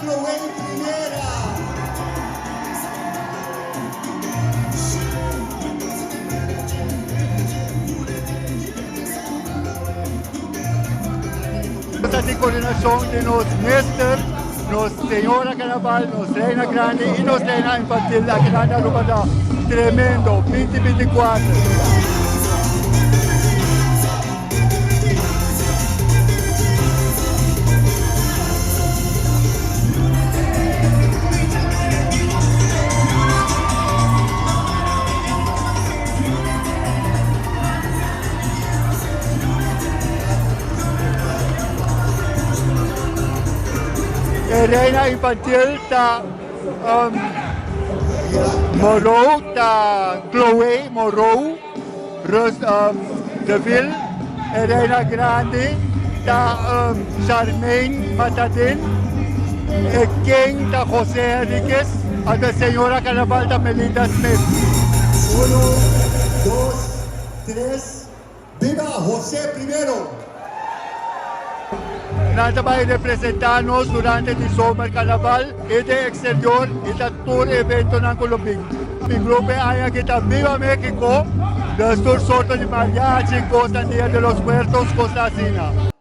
Chloe Primera. Esta coordinación de los Néstor, nos Señora Carnaval, nos Reina Grande y nos Reina Infantil, la Grande Arrobada, tremendo, 2024. Reina Infantil ta Morrow, ta Chloe Morrow, Deville, Reina Grande, ta Charmaine Matadin, King ta José Enriquez, a la Señora Carnaval ta Melinda Smith. 1, 2, 3. ¡Viva José Primero! Nada más representarnos durante el Summer Carnaval y de exterior y de todo el evento en Colombia. Mi grupo hay que está Viva México, de Sur Soto de Mariachi, Costa de los Muertos, Costa Sina.